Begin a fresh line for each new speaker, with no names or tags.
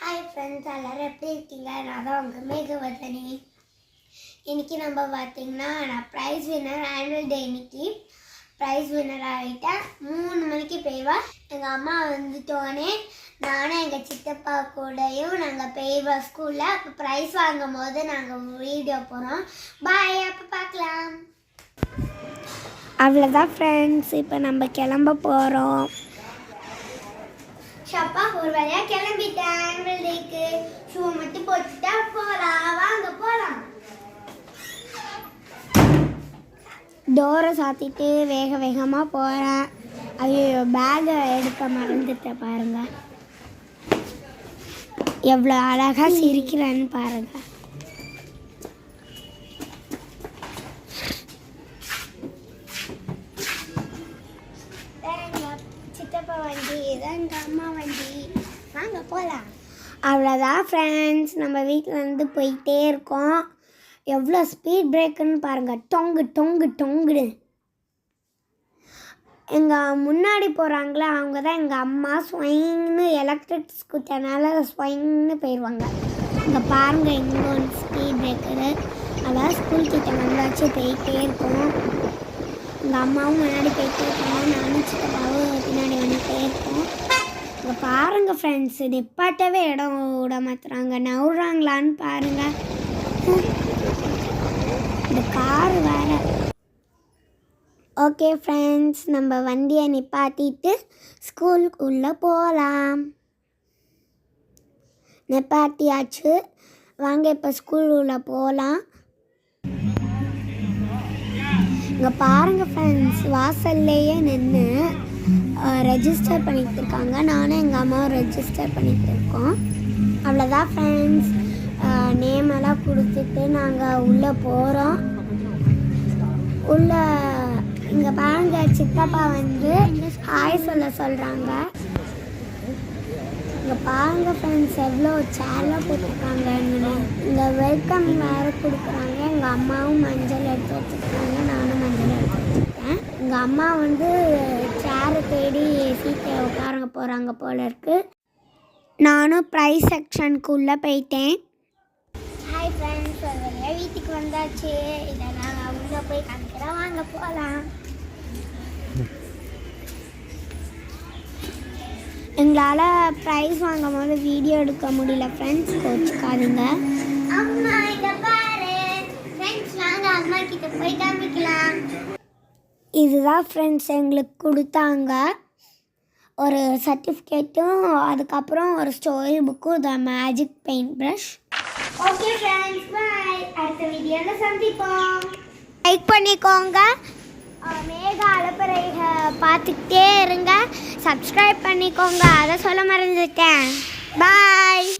Hi friends, எல்லோரும் எப்படி இருக்கீங்க? நான் தான் உங்கள் மேகவதனி. இன்றைக்கி நம்ம பார்த்திங்கன்னா நான் ப்ரைஸ் வின்னர் ஆனுவல் டே இன்னைக்கு ப்ரைஸ் வின்னர் ஆகிட்டேன். 3 மணிக்கு போய்வேன். எங்கள் அம்மா வந்துட்டோன்னே நானும் எங்கள் சித்தப்பா கூடயும் நாங்கள் போய்வோம் ஸ்கூலில். அப்போ ப்ரைஸ் வாங்கும் போது நாங்கள் வீடியோ போகிறோம். பாய், அப்போ பார்க்கலாம். அவ்வளோதான் ஃப்ரெண்ட்ஸ், இப்போ நம்ம கிளம்ப போகிறோம். ஷப்பா ஒரு வழியாக கிளம்பிட்டேன். ஆனுவல் டேக்கு ஷூ மட்டும் போட்டுட்டா போகலாம். வாங்க போகலாம். டோரை சாத்திட்டு வேக வேகமாக போகிறேன். ஐயோ, பேகை எடுக்க மறந்துட்டேன். பாருங்கள் எவ்வளோ அழகாக சிரிக்கிறேன்னு பாருங்கள். சித்தப்பா வண்டி, இதான் எங்கள் அம்மா வண்டி. வாங்க போகலாம். அவ்வளோதான் ஃப்ரெண்ட்ஸ், நம்ம வீட்டிலேருந்து போயிட்டே இருக்கோம். எவ்வளோ ஸ்பீட் பிரேக்குன்னு பாருங்கள். டொங்கு டொங்கு டொங்குடு. எங்கள் முன்னாடி போகிறாங்களே அவங்க தான் எங்கள் அம்மா. ஸ்வைங்னு எலக்ட்ரிக் ஸ்கூட்டர்னால ஸ்வைங்னு போயிடுவாங்க. இங்கே பாருங்கள், இங்கே ஒரு ஸ்பீட் பிரேக்கரு. அதான் ஸ்கூல் கிட்ட வந்தாச்சு, போயிட்டே இருக்கோம். எங்கள் அம்மாவும் முன்னாடி போயிட்டே இருக்காங்க, நானும் சித்தப்பாவும் பின்னாடி வந்துகிட்டே இருக்கோம். இங்கே பாருங்கள் ஃப்ரெண்ட்ஸ், நிப்பாட்டவே இடம் விட மாற்றுறாங்க. நவுறாங்களான்னு பாருங்கள். இந்த கார் வேறு. ஓகே ஃப்ரெண்ட்ஸ், நம்ம வண்டியை நிப்பாட்டிட்டு ஸ்கூலுக்குள்ளே போகலாம். நிப்பாட்டியாச்சு, வாங்க இப்போ ஸ்கூலுக்குள்ளே போகலாம். இங்கே பாருங்கள் ஃப்ரெண்ட்ஸ், வாசல்லையே நின்று ரெஜிஸ்டர் பண்ணிகிட்டு இருக்காங்க. நானும் எங்கள் அம்மாவும் ரெஜிஸ்டர் பண்ணிகிட்டு இருக்கோம். அவ்வளோதான் ஃப்ரெண்ட்ஸ், நேமெல்லாம் கொடுத்துட்டு நாங்கள் உள்ளே போகிறோம். உள்ளே இங்கே பாருங்கள், சித்தப்பா வந்து ஹாய் சொல்கிறாங்க. இங்கே பாருங்கள் ஃப்ரெண்ட்ஸ், எவ்வளோ சேர்லாம் போட்டிருக்காங்கன்னு. இங்கே வெல்கம் வேறு கொடுக்குறாங்க. எங்கள் அம்மாவும் மஞ்சள் எடுத்து வச்சுருக்காங்க, நானும் மஞ்சள் எடுத்து வச்சுருக்கேன். எங்கள் அம்மா வந்து சேரை தேடி சீட்டை உட்கார போகிறாங்க போல இருக்குது. நானும் ப்ரைஸ் செக்ஷனுக்குள்ளே போயிட்டேன். ஹாய் ஃப்ரெண்ட்ஸ், ஒரு வழியாக வீட்டுக்கு வந்தாச்சு. இதை நாங்கள் உள்ளே போய் காமிக்கிறோம். வாங்க போகலாம். எங்களால் ப்ரைஸ் வாங்கும் போது வீடியோ எடுக்க முடியல ஃப்ரெண்ட்ஸ், கோச்சுக்காதுங்க. அம்மா இதை பாரு ஃப்ரெண்ட்ஸ், வாங்க அம்மா கிட்ட போய் காமிக்கலாம். இதுதான் ஃப்ரெண்ட்ஸ் எங்களுக்கு கொடுத்தாங்க, ஒரு சர்டிஃபிகேட்டும் அதுக்கப்புறம் ஒரு ஸ்டோரி புக்கும், the magic paint brush. Okay friends, bye. அடுத்த வீடியோவில் சந்திப்போம். லைக் பண்ணிக்கோங்க. மேகா அலப்பறைக பார்த்துக்கிட்டே இருங்க. சப்ஸ்கிரைப் பண்ணிக்கோங்க, அதை சொல்ல மறந்துட்டேன். பாய்.